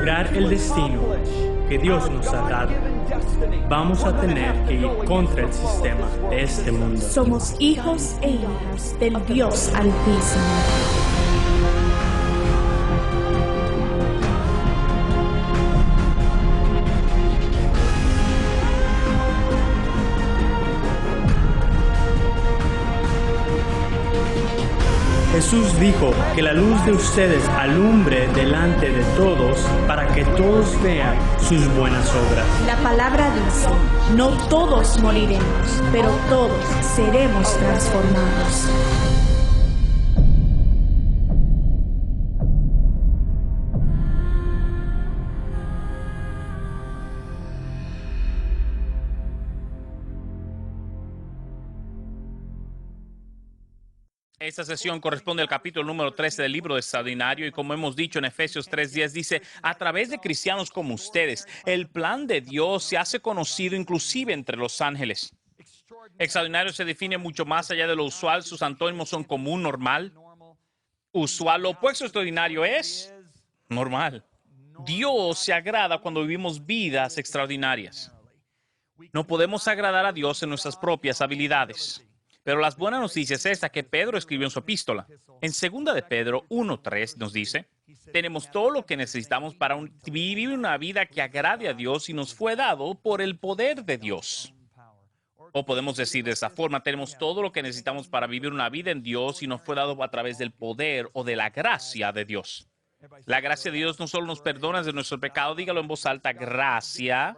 lograr el destino que Dios nos ha dado, vamos a tener que ir contra el sistema de este mundo. Somos hijos e hijas del Dios Altísimo. Jesús dijo que la luz de ustedes alumbre delante de todos para que todos vean sus buenas obras. La palabra dice, no todos moriremos, pero todos seremos transformados. Esta sesión corresponde al capítulo número 13 del libro de Extraordinario y como hemos dicho en Efesios 3:10 dice, a través de cristianos como ustedes, el plan de Dios se hace conocido inclusive entre los ángeles. Extraordinario se define mucho más allá de lo usual, sus antónimos son común, normal. Usual, lo opuesto a extraordinario es normal. Dios se agrada cuando vivimos vidas extraordinarias. No podemos agradar a Dios en nuestras propias habilidades. Pero las buenas noticias es esta que Pedro escribió en su epístola. En 2 de Pedro 1:3 nos dice, tenemos todo lo que necesitamos para vivir una vida que agrade a Dios y nos fue dado por el poder de Dios. O podemos decir de esa forma, tenemos todo lo que necesitamos para vivir una vida en Dios y nos fue dado a través del poder o de la gracia de Dios. La gracia de Dios no solo nos perdona de nuestro pecado, dígalo en voz alta, gracia.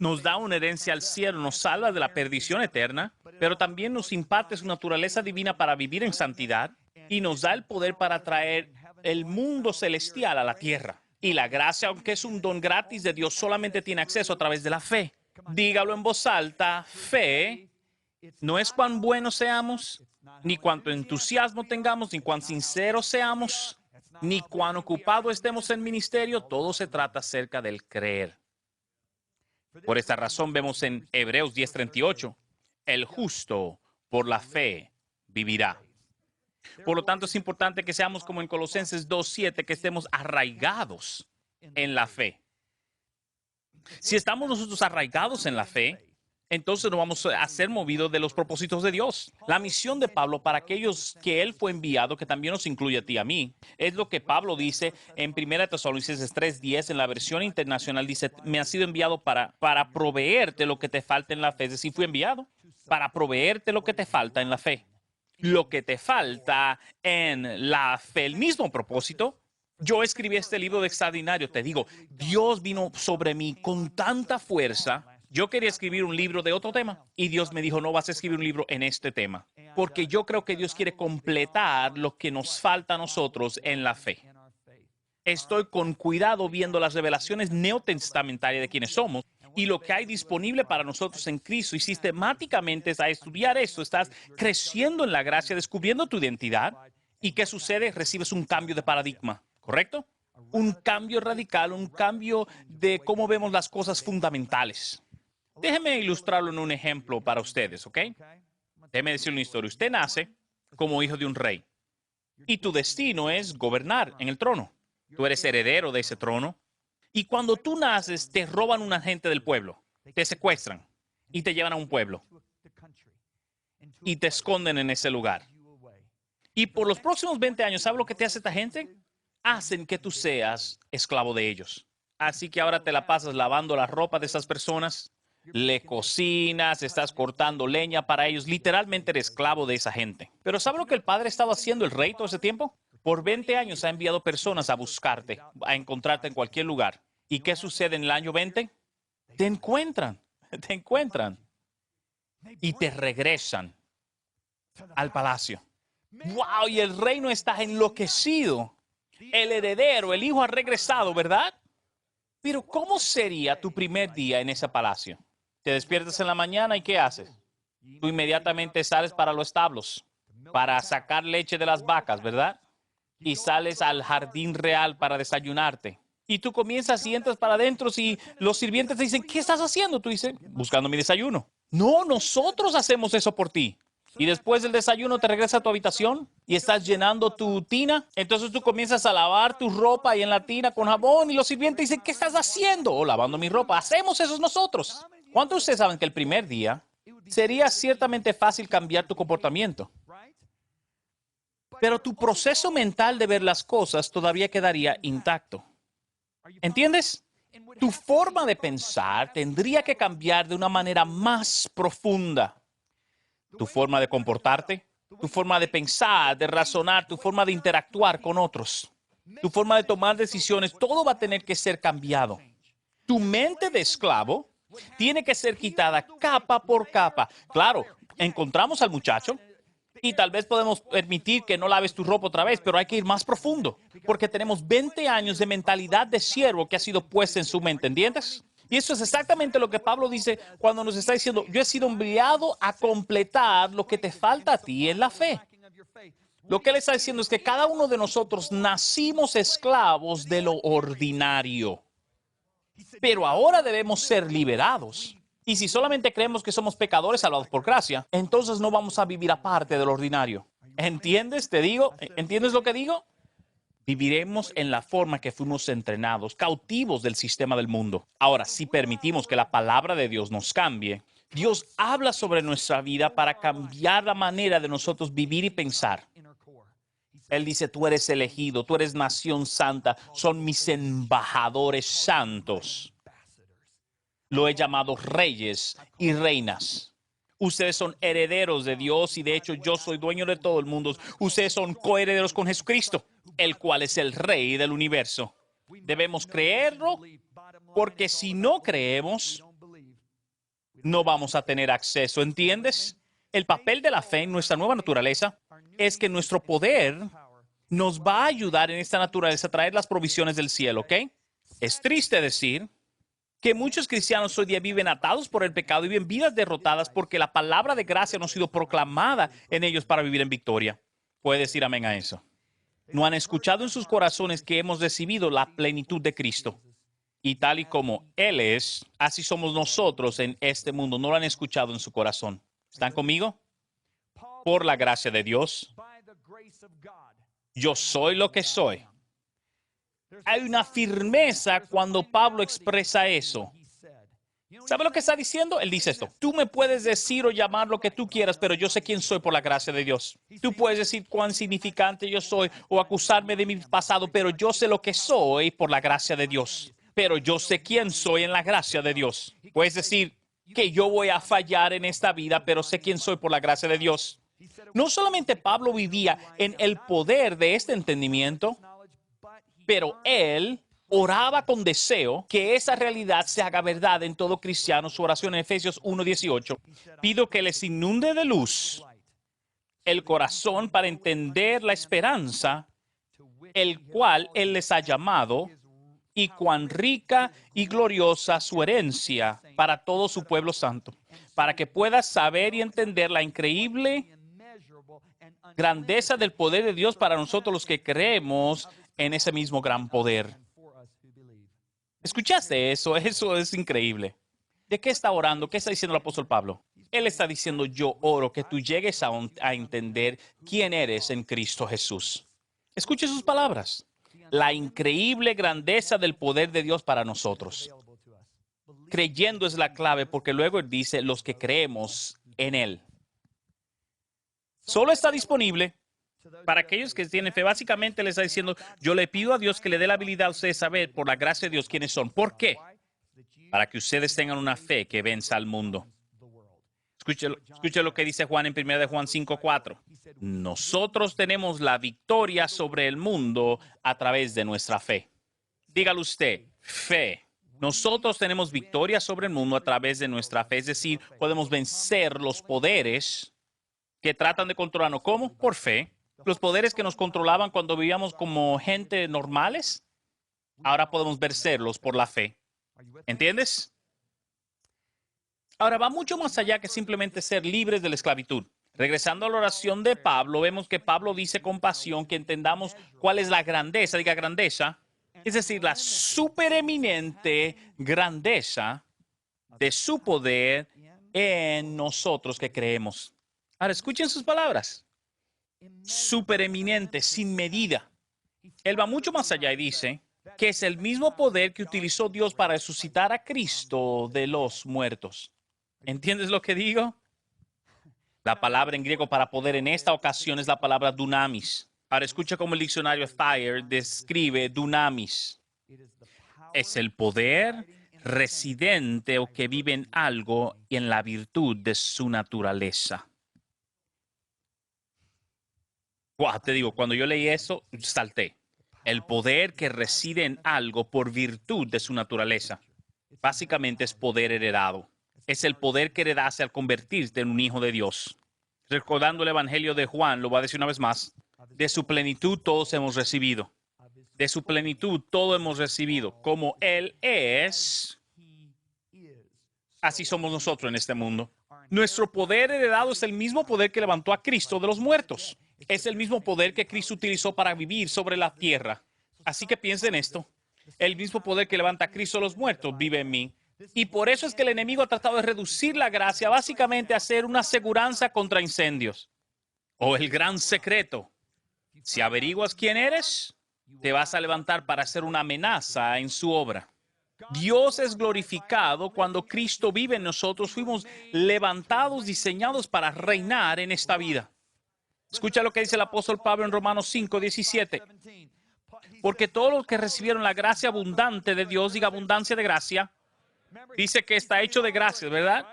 Nos da una herencia al cielo, nos salva de la perdición eterna, pero también nos imparte su naturaleza divina para vivir en santidad y nos da el poder para traer el mundo celestial a la tierra. Y la gracia, aunque es un don gratis de Dios, solamente tiene acceso a través de la fe. Dígalo en voz alta, fe no es cuán buenos seamos, ni cuánto entusiasmo tengamos, ni cuán sinceros seamos, ni cuán ocupados estemos en ministerio, todo se trata acerca del creer. Por esta razón vemos en Hebreos 10:38, el justo por la fe vivirá. Por lo tanto, es importante que seamos como en Colosenses 2:7, que estemos arraigados en la fe. Si estamos nosotros arraigados en la fe, entonces no vamos a ser movidos de los propósitos de Dios. La misión de Pablo para aquellos que él fue enviado, que también nos incluye a ti y a mí, es lo que Pablo dice en 1 Tesalonicenses 3:10, en la versión internacional, dice, me ha sido enviado para proveerte lo que te falta en la fe. Es decir, fui enviado para proveerte lo que te falta en la fe. Lo que te falta en la fe, el mismo propósito. Yo escribí este libro de Extraordinario, te digo, Dios vino sobre mí con tanta fuerza. Yo quería escribir un libro de otro tema y Dios me dijo, no vas a escribir un libro en este tema, porque yo creo que Dios quiere completar lo que nos falta a nosotros en la fe. Estoy con cuidado viendo las revelaciones neotestamentarias de quienes somos y lo que hay disponible para nosotros en Cristo y sistemáticamente a estudiar esto, estás creciendo en la gracia, descubriendo tu identidad y ¿qué sucede? Recibes un cambio de paradigma, ¿correcto? Un cambio radical, un cambio de cómo vemos las cosas fundamentales. Déjeme ilustrarlo en un ejemplo para ustedes, ¿ok? Déjeme decir una historia. Usted nace como hijo de un rey y tu destino es gobernar en el trono. Tú eres heredero de ese trono y cuando tú naces te roban una gente del pueblo, te secuestran y te llevan a un pueblo y te esconden en ese lugar. Y por los próximos 20 años, ¿sabes lo que te hace esta gente? Hacen que tú seas esclavo de ellos. Así que ahora te la pasas lavando la ropa de esas personas, le cocinas, estás cortando leña para ellos. Literalmente eres esclavo de esa gente. Pero ¿sabes lo que el padre estaba haciendo, el rey, todo ese tiempo? Por 20 años ha enviado personas a buscarte, a encontrarte en cualquier lugar. ¿Y qué sucede en el año 20? Te encuentran y te regresan al palacio. ¡Wow! Y el reino está enloquecido. El heredero, el hijo ha regresado, ¿verdad? Pero ¿cómo sería tu primer día en ese palacio? Te despiertas en la mañana y ¿qué haces? Tú inmediatamente sales para los establos, para sacar leche de las vacas, ¿verdad? Y sales al jardín real para desayunarte. Y tú comienzas y entras para adentro y los sirvientes te dicen, ¿qué estás haciendo? Tú dices, buscando mi desayuno. No, nosotros hacemos eso por ti. Y después del desayuno te regresas a tu habitación y estás llenando tu tina. Entonces tú comienzas a lavar tu ropa ahí en la tina con jabón y los sirvientes dicen, ¿qué estás haciendo? Oh, lavando mi ropa. Hacemos eso nosotros. ¿Cuántos de ustedes saben que el primer día sería ciertamente fácil cambiar tu comportamiento? Pero tu proceso mental de ver las cosas todavía quedaría intacto. ¿Entiendes? Tu forma de pensar tendría que cambiar de una manera más profunda. Tu forma de comportarte, tu forma de pensar, de razonar, tu forma de interactuar con otros, tu forma de tomar decisiones, todo va a tener que ser cambiado. Tu mente de esclavo tiene que ser quitada capa por capa. Claro, encontramos al muchacho y tal vez podemos permitir que no laves tu ropa otra vez, pero hay que ir más profundo, porque tenemos 20 años de mentalidad de siervo que ha sido puesta en su mente, ¿entiendes? Y eso es exactamente lo que Pablo dice cuando nos está diciendo, yo he sido enviado a completar lo que te falta a ti en la fe. Lo que él está diciendo es que cada uno de nosotros nacimos esclavos de lo ordinario, pero ahora debemos ser liberados. Y si solamente creemos que somos pecadores salvados por gracia, entonces no vamos a vivir aparte del ordinario. ¿Entiendes? Te digo, ¿entiendes lo que digo? Viviremos en la forma que fuimos entrenados, cautivos del sistema del mundo. Ahora, si permitimos que la palabra de Dios nos cambie, Dios habla sobre nuestra vida para cambiar la manera de nosotros vivir y pensar. Él dice, tú eres elegido, tú eres nación santa, son mis embajadores santos. Lo he llamado reyes y reinas. Ustedes son herederos de Dios y de hecho yo soy dueño de todo el mundo. Ustedes son coherederos con Jesucristo, el cual es el Rey del universo. Debemos creerlo porque si no creemos, no vamos a tener acceso. ¿Entiendes? El papel de la fe en nuestra nueva naturaleza es que nuestro poder nos va a ayudar en esta naturaleza a traer las provisiones del cielo, ¿ok? Es triste decir que muchos cristianos hoy día viven atados por el pecado y viven vidas derrotadas porque la palabra de gracia no ha sido proclamada en ellos para vivir en victoria. Puede decir amén a eso. No han escuchado en sus corazones que hemos recibido la plenitud de Cristo. Y tal y como Él es, así somos nosotros en este mundo. No lo han escuchado en su corazón. ¿Están conmigo? Por la gracia de Dios, yo soy lo que soy. Hay una firmeza cuando Pablo expresa eso. ¿Sabe lo que está diciendo? Él dice esto. Tú me puedes decir o llamar lo que tú quieras, pero yo sé quién soy por la gracia de Dios. Tú puedes decir cuán significante yo soy o acusarme de mi pasado, pero yo sé lo que soy por la gracia de Dios. Pero yo sé quién soy en la gracia de Dios. Puedes decir que yo voy a fallar en esta vida, pero sé quién soy por la gracia de Dios. No solamente Pablo vivía en el poder de este entendimiento, pero él oraba con deseo que esa realidad se haga verdad en todo cristiano. Su oración en Efesios 1:18. Pido que les inunde de luz el corazón para entender la esperanza, el cual Él les ha llamado, y cuán rica y gloriosa su herencia para todo su pueblo santo, para que puedas saber y entender la increíble grandeza del poder de Dios para nosotros los que creemos en ese mismo gran poder. ¿Escuchaste eso? Eso es increíble. ¿De qué está orando? ¿Qué está diciendo el apóstol Pablo? Él está diciendo, yo oro que tú llegues a entender quién eres en Cristo Jesús. Escuche sus palabras. La increíble grandeza del poder de Dios para nosotros. Creyendo es la clave porque luego él dice, los que creemos en Él. Solo está disponible para aquellos que tienen fe. Básicamente le está diciendo, yo le pido a Dios que le dé la habilidad a ustedes saber por la gracia de Dios quiénes son. ¿Por qué? Para que ustedes tengan una fe que venza al mundo. Escuche lo que dice Juan en 1 de Juan 5:4. Nosotros tenemos la victoria sobre el mundo a través de nuestra fe. Dígalo usted, fe. Nosotros tenemos victoria sobre el mundo a través de nuestra fe. Es decir, podemos vencer los poderes que tratan de controlarnos. ¿Cómo? Por fe. Los poderes que nos controlaban cuando vivíamos como gente normales, ahora podemos vencerlos por la fe. ¿Entiendes? Ahora va mucho más allá que simplemente ser libres de la esclavitud. Regresando a la oración de Pablo, vemos que Pablo dice con pasión que entendamos cuál es la grandeza, diga grandeza, es decir, la supereminente grandeza de su poder en nosotros que creemos. Ahora, escuchen sus palabras. Supereminente, sin medida. Él va mucho más allá y dice que es el mismo poder que utilizó Dios para resucitar a Cristo de los muertos. ¿Entiendes lo que digo? La palabra en griego para poder en esta ocasión es la palabra dunamis. Ahora escucha cómo el diccionario Thayer describe dunamis. Es el poder residente o que vive en algo y en la virtud de su naturaleza. Wow, te digo, cuando yo leí eso, salté. El poder que reside en algo por virtud de su naturaleza. Básicamente es poder heredado. Es el poder que heredaste al convertirte en un hijo de Dios. Recordando el Evangelio de Juan, lo voy a decir una vez más. De su plenitud todos hemos recibido. De su plenitud todo hemos recibido. Como Él es, así somos nosotros en este mundo. Nuestro poder heredado es el mismo poder que levantó a Cristo de los muertos. Es el mismo poder que Cristo utilizó para vivir sobre la tierra. Así que piensen en esto. El mismo poder que levanta a Cristo de los muertos vive en mí. Y por eso es que el enemigo ha tratado de reducir la gracia, básicamente a ser una aseguranza contra incendios. O el gran secreto. Si averiguas quién eres, te vas a levantar para ser una amenaza en su obra. Dios es glorificado cuando Cristo vive en nosotros. Fuimos levantados, diseñados para reinar en esta vida. Escucha lo que dice el apóstol Pablo en Romanos 5:17. Porque todos los que recibieron la gracia abundante de Dios, diga abundancia de gracia, dice que está hecho de gracia, ¿verdad?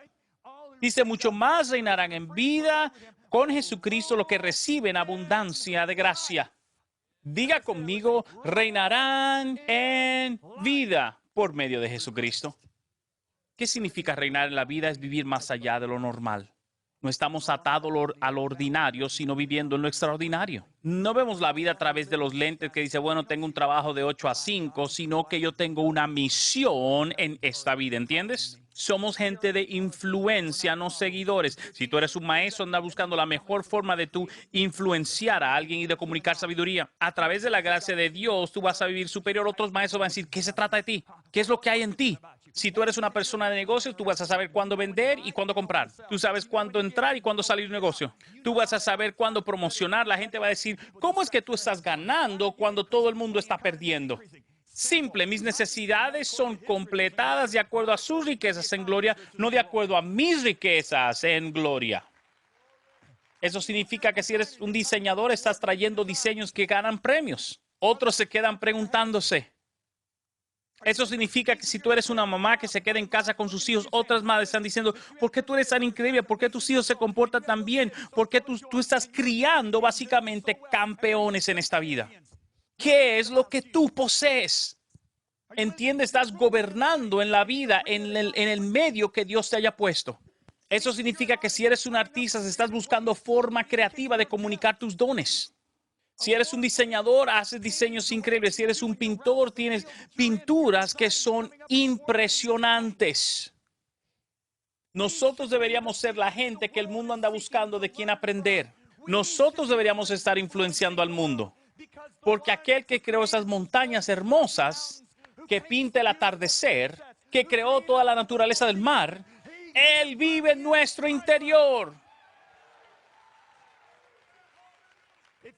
Dice, mucho más reinarán en vida con Jesucristo los que reciben abundancia de gracia. Diga conmigo, reinarán en vida por medio de Jesucristo. ¿Qué significa reinar en la vida? Es vivir más allá de lo normal. No estamos atados a lo ordinario, sino viviendo en lo extraordinario. No vemos la vida a través de los lentes que dice, bueno, tengo un trabajo de 8 a 5, sino que yo tengo una misión en esta vida, ¿entiendes? Somos gente de influencia, no seguidores. Si tú eres un maestro, anda buscando la mejor forma de tú influenciar a alguien y de comunicar sabiduría. A través de la gracia de Dios, tú vas a vivir superior. Otros maestros van a decir, ¿qué se trata de ti? ¿Qué es lo que hay en ti? Si tú eres una persona de negocios, tú vas a saber cuándo vender y cuándo comprar. Tú sabes cuándo entrar y cuándo salir de negocio. Tú vas a saber cuándo promocionar. La gente va a decir, ¿cómo es que tú estás ganando cuando todo el mundo está perdiendo? Simple, mis necesidades son completadas de acuerdo a sus riquezas en gloria, no de acuerdo a mis riquezas en gloria. Eso significa que si eres un diseñador, estás trayendo diseños que ganan premios. Otros se quedan preguntándose. Eso significa que si tú eres una mamá que se queda en casa con sus hijos, otras madres están diciendo, ¿por qué tú eres tan increíble? ¿Por qué tus hijos se comportan tan bien? ¿Por qué tú estás criando básicamente campeones en esta vida? ¿Qué es lo que tú posees? ¿Entiendes? Estás gobernando en la vida, en el medio que Dios te haya puesto. Eso significa que si eres un artista, estás buscando forma creativa de comunicar tus dones. Si eres un diseñador, haces diseños increíbles. Si eres un pintor, tienes pinturas que son impresionantes. Nosotros deberíamos ser la gente que el mundo anda buscando de quien aprender. Nosotros deberíamos estar influenciando al mundo. Porque aquel que creó esas montañas hermosas, que pinta el atardecer, que creó toda la naturaleza del mar, Él vive en nuestro interior.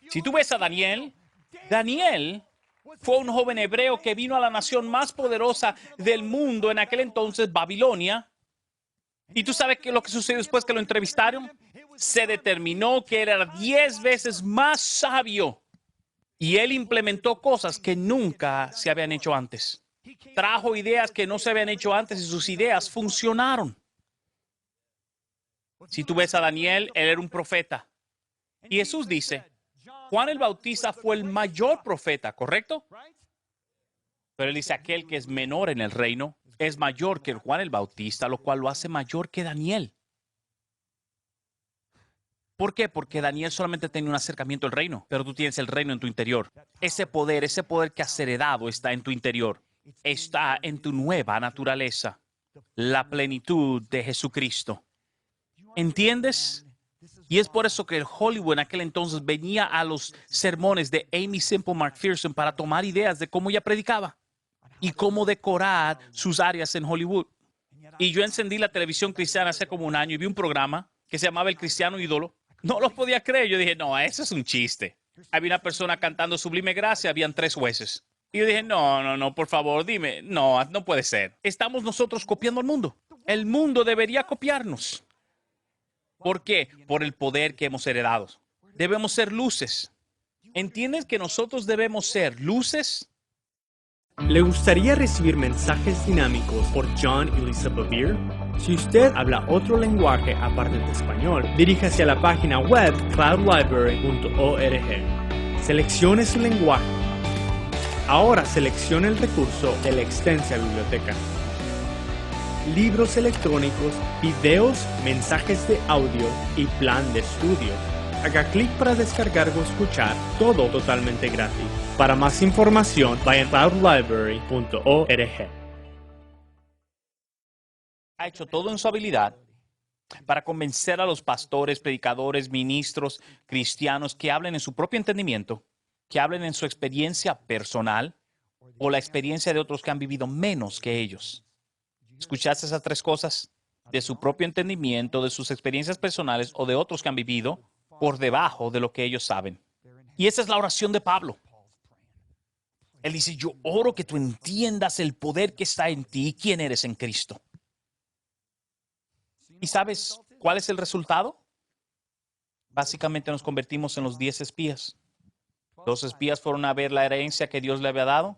Si tú ves a Daniel, Daniel fue un joven hebreo que vino a la nación más poderosa del mundo en aquel entonces, Babilonia. ¿Y tú sabes qué es lo que sucedió después que lo entrevistaron? Se determinó que era 10 veces más sabio. Y él implementó cosas que nunca se habían hecho antes. Trajo ideas que no se habían hecho antes y sus ideas funcionaron. Si tú ves a Daniel, él era un profeta. Y Jesús dice, Juan el Bautista fue el mayor profeta, ¿correcto? Pero él dice, aquel que es menor en el reino es mayor que Juan el Bautista, lo cual lo hace mayor que Daniel. ¿Por qué? Porque Daniel solamente tenía un acercamiento al reino, pero tú tienes el reino en tu interior. Ese poder que has heredado está en tu interior. Está en tu nueva naturaleza. La plenitud de Jesucristo. ¿Entiendes? Y es por eso que Hollywood en aquel entonces venía a los sermones de Aimee Semple McPherson para tomar ideas de cómo ella predicaba y cómo decorar sus áreas en Hollywood. Y yo encendí la televisión cristiana hace como un año y vi un programa que se llamaba El Cristiano Ídolo. No lo podía creer. Yo dije, no, eso es un chiste. Había una persona cantando Sublime Gracia, habían 3 jueces. Y yo dije, no, por favor, dime. No, no puede ser. Estamos nosotros copiando al mundo. El mundo debería copiarnos. ¿Por qué? Por el poder que hemos heredado. Debemos ser luces. ¿Entiendes que nosotros debemos ser luces? ¿Le gustaría recibir mensajes dinámicos por John y Lisa Bevere? Si usted habla otro lenguaje aparte de español, diríjase a la página web cloudlibrary.org. Seleccione su lenguaje. Ahora seleccione el recurso de la extensa biblioteca. Libros electrónicos, videos, mensajes de audio y plan de estudio. Haga clic para descargar o escuchar, todo totalmente gratis. Para más información, vaya a cloudlibrary.org. Ha hecho todo en su habilidad para convencer a los pastores, predicadores, ministros, cristianos que hablen en su propio entendimiento, que hablen en su experiencia personal o la experiencia de otros que han vivido menos que ellos. ¿Escuchaste esas 3 cosas? De su propio entendimiento, de sus experiencias personales o de otros que han vivido por debajo de lo que ellos saben. Y esa es la oración de Pablo. Él dice, yo oro que tú entiendas el poder que está en ti y quién eres en Cristo. ¿Y sabes cuál es el resultado? Básicamente nos convertimos en los 10 espías. 2 espías fueron a ver la herencia que Dios le había dado.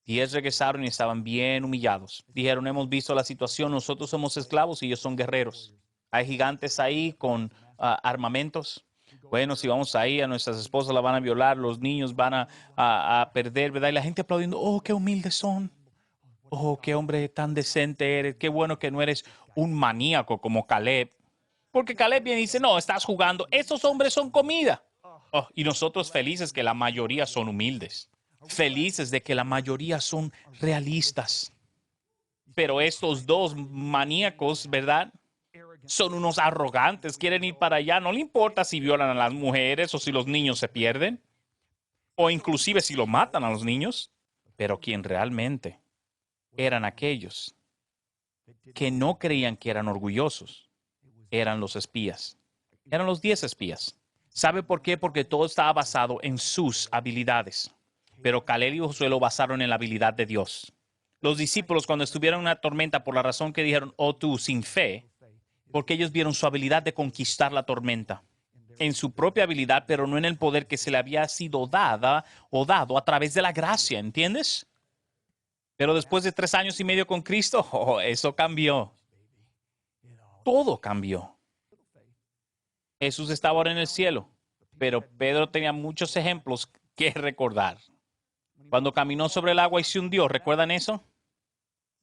10 regresaron y estaban bien humillados. Dijeron, hemos visto la situación, nosotros somos esclavos y ellos son guerreros. Hay gigantes ahí con armamentos. Bueno, si vamos ahí, a nuestras esposas la van a violar, los niños van a perder, ¿verdad? Y la gente aplaudiendo, oh, qué humildes son. Oh, qué hombre tan decente eres. Qué bueno que no eres un maníaco como Caleb. Porque Caleb viene y dice, no, estás jugando. Estos hombres son comida. Oh, y nosotros felices que la mayoría son humildes. Felices de que la mayoría son realistas. Pero estos 2 maníacos, ¿verdad? Son unos arrogantes, quieren ir para allá. No le importa si violan a las mujeres o si los niños se pierden. O inclusive si lo matan a los niños. Pero quien realmente eran aquellos que no creían que eran orgullosos. Eran los espías. Eran los 10 espías. ¿Sabe por qué? Porque todo estaba basado en sus habilidades. Pero Caleb y Josué lo basaron en la habilidad de Dios. Los discípulos, cuando estuvieron en una tormenta, por la razón que dijeron, oh tú, sin fe, porque ellos vieron su habilidad de conquistar la tormenta. En su propia habilidad, pero no en el poder que se le había sido dada o dado a través de la gracia, ¿entiendes? Pero después de 3 años y medio con Cristo, oh, eso cambió. Todo cambió. Jesús estaba ahora en el cielo, pero Pedro tenía muchos ejemplos que recordar. Cuando caminó sobre el agua y se hundió, ¿recuerdan eso?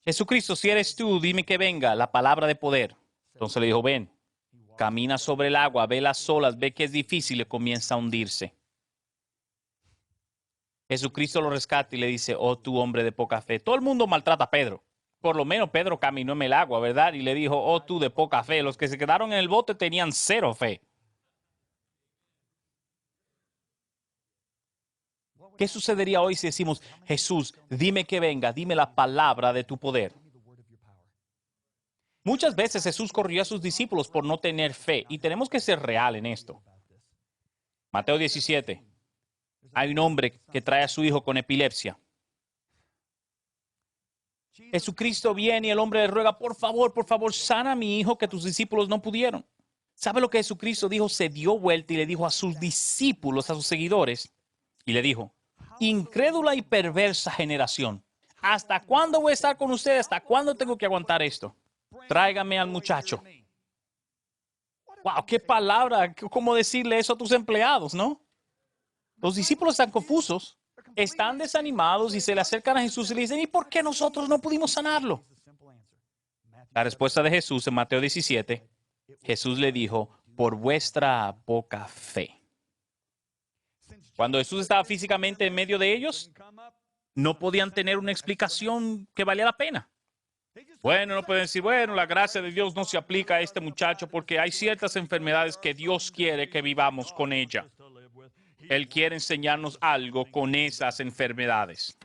Jesucristo, si eres tú, dime que venga, la palabra de poder. Entonces le dijo, ven, camina sobre el agua, ve las olas, ve que es difícil y comienza a hundirse. Jesucristo lo rescata y le dice, oh tú hombre de poca fe. Todo el mundo maltrata a Pedro. Por lo menos Pedro caminó en el agua, ¿verdad? Y le dijo, oh tú de poca fe. Los que se quedaron en el bote tenían 0 fe. ¿Qué sucedería hoy si decimos, Jesús, dime que venga, dime la palabra de tu poder? Muchas veces Jesús corrió a sus discípulos por no tener fe y tenemos que ser real en esto. Mateo 17. Hay un hombre que trae a su hijo con epilepsia. Jesucristo viene y el hombre le ruega, por favor, sana a mi hijo que tus discípulos no pudieron. ¿Sabe lo que Jesucristo dijo? Se dio vuelta y le dijo a sus discípulos, a sus seguidores, y le dijo, incrédula y perversa generación, ¿hasta cuándo voy a estar con ustedes? ¿Hasta cuándo tengo que aguantar esto? Tráigame al muchacho. Wow, qué palabra, cómo decirle eso a tus empleados, ¿no? Los discípulos están confusos, están desanimados y se le acercan a Jesús y le dicen, ¿y por qué nosotros no pudimos sanarlo? La respuesta de Jesús en Mateo 17, Jesús le dijo, por vuestra poca fe. Cuando Jesús estaba físicamente en medio de ellos, no podían tener una explicación que valía la pena. Bueno, no pueden decir, bueno, la gracia de Dios no se aplica a este muchacho porque hay ciertas enfermedades que Dios quiere que vivamos con ella. Él quiere enseñarnos algo con esas enfermedades.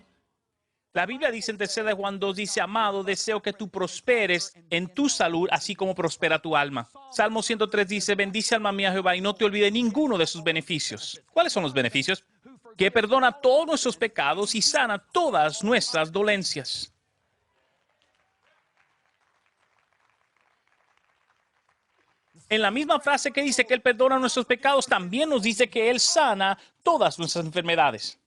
La Biblia dice en 3 de Juan 2, dice, amado, deseo que tú prosperes en tu salud, así como prospera tu alma. Salmo 103 dice, bendice alma mía Jehová y no te olvide ninguno de sus beneficios. ¿Cuáles son los beneficios? Que perdona todos nuestros pecados y sana todas nuestras dolencias. En la misma frase que dice que Él perdona nuestros pecados, también nos dice que Él sana todas nuestras enfermedades.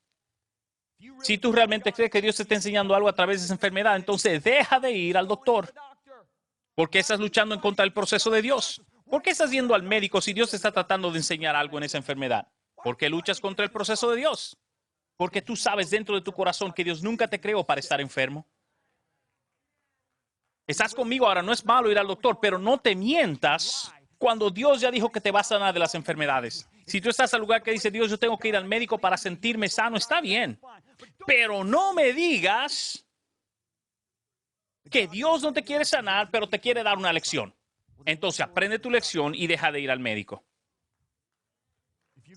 Si tú realmente crees que Dios te está enseñando algo a través de esa enfermedad, entonces deja de ir al doctor. ¿Por qué estás luchando en contra del proceso de Dios? ¿Por qué estás yendo al médico si Dios te está tratando de enseñar algo en esa enfermedad? ¿Por qué luchas contra el proceso de Dios? Porque tú sabes dentro de tu corazón que Dios nunca te creó para estar enfermo. Estás conmigo ahora, no es malo ir al doctor, pero no te mientas cuando Dios ya dijo que te va a sanar de las enfermedades. Si tú estás al lugar que dice, Dios, yo tengo que ir al médico para sentirme sano, está bien. Pero no me digas que Dios no te quiere sanar, pero te quiere dar una lección. Entonces aprende tu lección y deja de ir al médico.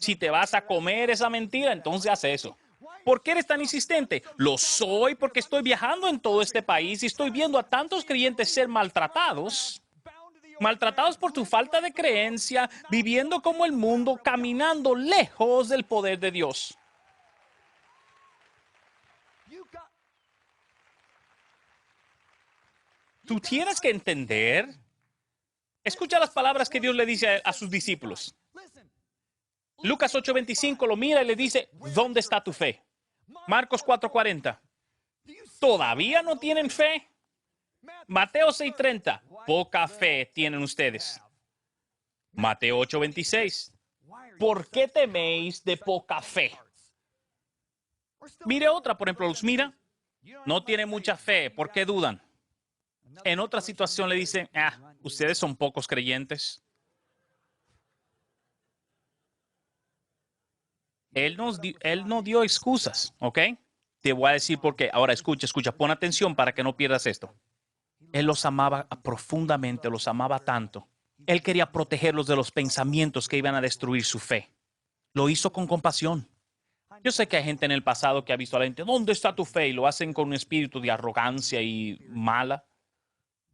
Si te vas a comer esa mentira, entonces haz eso. ¿Por qué eres tan insistente? Lo soy porque estoy viajando en todo este país y estoy viendo a tantos creyentes ser maltratados por tu falta de creencia, viviendo como el mundo, caminando lejos del poder de Dios. Tú tienes que entender. Escucha las palabras que Dios le dice a sus discípulos. Lucas 8:25 lo mira y le dice, ¿dónde está tu fe? Marcos 4:40. ¿Todavía no tienen fe? Mateo 6:30. Poca fe tienen ustedes. Mateo 8:26. ¿Por qué teméis de poca fe? Mire otra, por ejemplo, los mira. No tiene mucha fe. ¿Por qué dudan? En otra situación le dicen, ustedes son pocos creyentes. Él no dio excusas, ¿ok? Te voy a decir por qué. Ahora escucha, pon atención para que no pierdas esto. Él los amaba profundamente, los amaba tanto. Él quería protegerlos de los pensamientos que iban a destruir su fe. Lo hizo con compasión. Yo sé que hay gente en el pasado que ha visto a la gente, ¿dónde está tu fe? Y lo hacen con un espíritu de arrogancia y mala.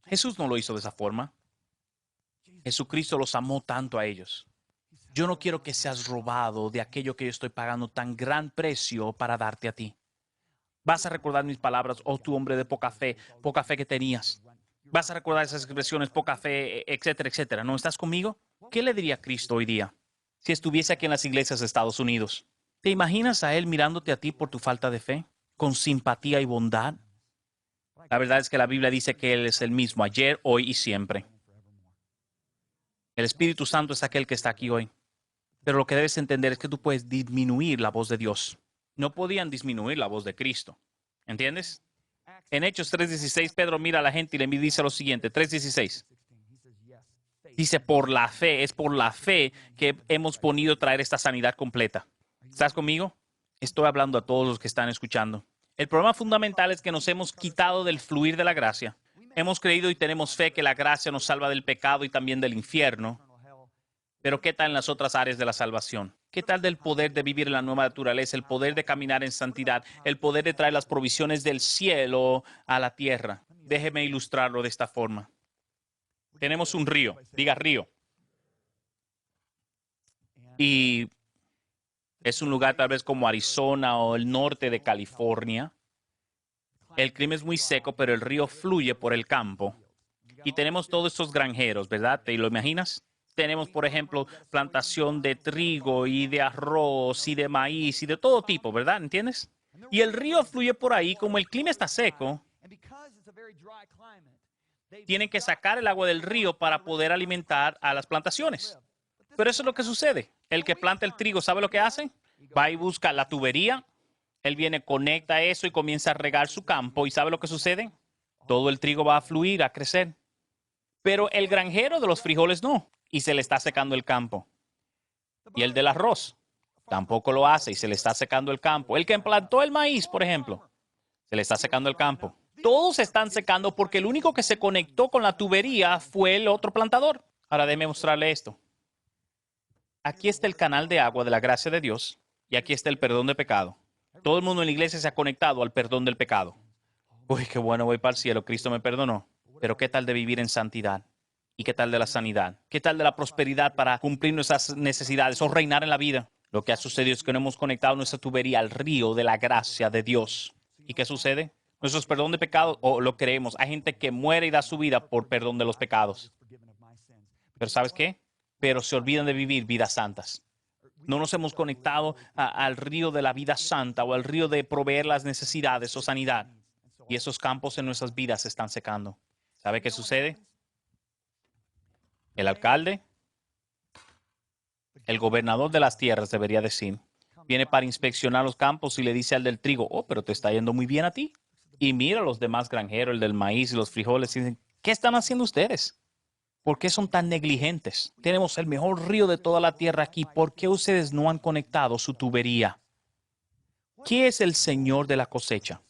Jesús no lo hizo de esa forma. Jesucristo los amó tanto a ellos. Yo no quiero que seas robado de aquello que yo estoy pagando tan gran precio para darte a ti. Vas a recordar mis palabras, oh tú hombre de poca fe que tenías. Vas a recordar esas expresiones, poca fe, etcétera, etcétera. ¿No estás conmigo? ¿Qué le diría Cristo hoy día si estuviese aquí en las iglesias de Estados Unidos? ¿Te imaginas a Él mirándote a ti por tu falta de fe? Con simpatía y bondad. La verdad es que la Biblia dice que Él es el mismo ayer, hoy y siempre. El Espíritu Santo es aquel que está aquí hoy. Pero lo que debes entender es que tú puedes disminuir la voz de Dios. No podían disminuir la voz de Cristo. ¿Entiendes? En Hechos 3:16, Pedro mira a la gente y le dice lo siguiente, 3:16. Dice, por la fe, es por la fe que hemos podido traer esta sanidad completa. ¿Estás conmigo? Estoy hablando a todos los que están escuchando. El problema fundamental es que nos hemos quitado del fluir de la gracia. Hemos creído y tenemos fe que la gracia nos salva del pecado y también del infierno. Pero ¿qué tal en las otras áreas de la salvación? ¿Qué tal del poder de vivir en la nueva naturaleza, el poder de caminar en santidad, el poder de traer las provisiones del cielo a la tierra? Déjeme ilustrarlo de esta forma. Tenemos un río, diga río. Y es un lugar tal vez como Arizona o el norte de California. El clima es muy seco, pero el río fluye por el campo. Y tenemos todos estos granjeros, ¿verdad? ¿Te lo imaginas? Tenemos, por ejemplo, plantación de trigo y de arroz y de maíz y de todo tipo, ¿verdad? ¿Entiendes? Y el río fluye por ahí, como el clima está seco. Tienen que sacar el agua del río para poder alimentar a las plantaciones. Pero eso es lo que sucede. El que planta el trigo, ¿sabe lo que hace? Va y busca la tubería. Él viene, conecta eso y comienza a regar su campo. ¿Y sabe lo que sucede? Todo el trigo va a fluir, a crecer. Pero el granjero de los frijoles no. Y se le está secando el campo. Y el del arroz tampoco lo hace y se le está secando el campo. El que plantó el maíz, por ejemplo, se le está secando el campo. Todos se están secando porque el único que se conectó con la tubería fue el otro plantador. Ahora déjeme mostrarle esto. Aquí está el canal de agua de la gracia de Dios y aquí está el perdón de pecado. Todo el mundo en la iglesia se ha conectado al perdón del pecado. Uy, qué bueno, voy para el cielo, Cristo me perdonó. Pero ¿qué tal de vivir en santidad? ¿Y qué tal de la sanidad? ¿Qué tal de la prosperidad para cumplir nuestras necesidades o reinar en la vida? Lo que ha sucedido es que no hemos conectado nuestra tubería al río de la gracia de Dios. ¿Y qué sucede? Nuestros perdón de pecados, o lo creemos. Hay gente que muere y da su vida por perdón de los pecados. Pero ¿sabes qué? Pero se olvidan de vivir vidas santas. No nos hemos conectado al río de la vida santa o al río de proveer las necesidades o sanidad. Y esos campos en nuestras vidas se están secando. ¿Sabe qué sucede? El alcalde, el gobernador de las tierras, debería decir, viene para inspeccionar los campos y le dice al del trigo, oh, pero te está yendo muy bien a ti. Y mira a los demás granjeros, el del maíz y los frijoles, y dicen, ¿qué están haciendo ustedes? ¿Por qué son tan negligentes? Tenemos el mejor río de toda la tierra aquí. ¿Por qué ustedes no han conectado su tubería? ¿Qué es el Señor de la cosecha?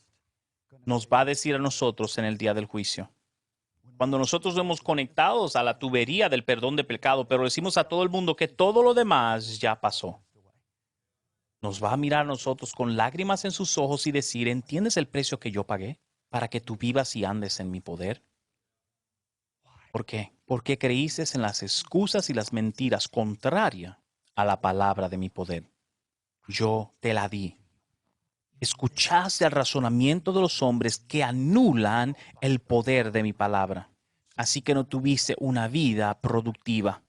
Nos va a decir a nosotros en el día del juicio. Cuando nosotros hemos conectados a la tubería del perdón de pecado, pero decimos a todo el mundo que todo lo demás ya pasó. Nos va a mirar a nosotros con lágrimas en sus ojos y decir, ¿entiendes el precio que yo pagué para que tú vivas y andes en mi poder? ¿Por qué? Porque creíste en las excusas y las mentiras contrarias a la palabra de mi poder. Yo te la di. Escuchaste el razonamiento de los hombres que anulan el poder de mi palabra. Así que no tuviste una vida productiva.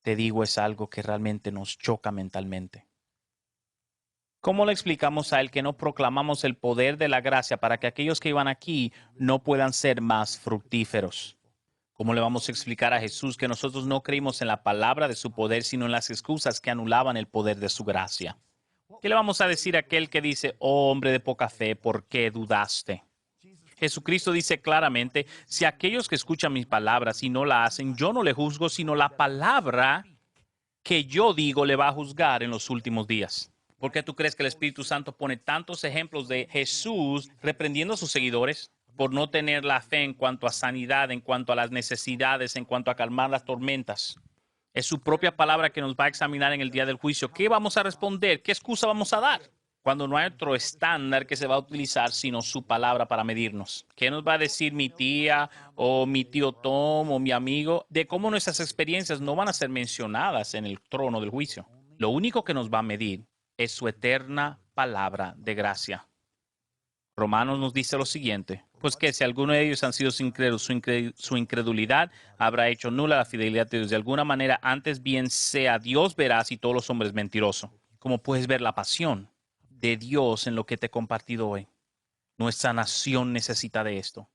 Te digo, es algo que realmente nos choca mentalmente. ¿Cómo le explicamos a él que no proclamamos el poder de la gracia para que aquellos que iban aquí no puedan ser más fructíferos? ¿Cómo le vamos a explicar a Jesús que nosotros no creímos en la palabra de su poder, sino en las excusas que anulaban el poder de su gracia? ¿Qué le vamos a decir a aquel que dice, oh hombre de poca fe, ¿por qué dudaste? Jesucristo dice claramente, si aquellos que escuchan mis palabras y no la hacen, yo no le juzgo, sino la palabra que yo digo le va a juzgar en los últimos días. ¿Por qué tú crees que el Espíritu Santo pone tantos ejemplos de Jesús reprendiendo a sus seguidores por no tener la fe en cuanto a sanidad, en cuanto a las necesidades, en cuanto a calmar las tormentas? Es su propia palabra que nos va a examinar en el día del juicio. ¿Qué vamos a responder? ¿Qué excusa vamos a dar? Cuando no hay otro estándar que se va a utilizar sino su palabra para medirnos. ¿Qué nos va a decir mi tía o mi tío Tom o mi amigo de cómo nuestras experiencias no van a ser mencionadas en el trono del juicio? Lo único que nos va a medir es su eterna palabra de gracia. Romanos nos dice lo siguiente, pues que si alguno de ellos han sido incrédulos, su incredulidad habrá hecho nula la fidelidad de Dios. De alguna manera, antes bien sea Dios veraz y todos los hombres mentirosos. Como puedes ver la pasión de Dios en lo que te he compartido hoy. Nuestra nación necesita de esto.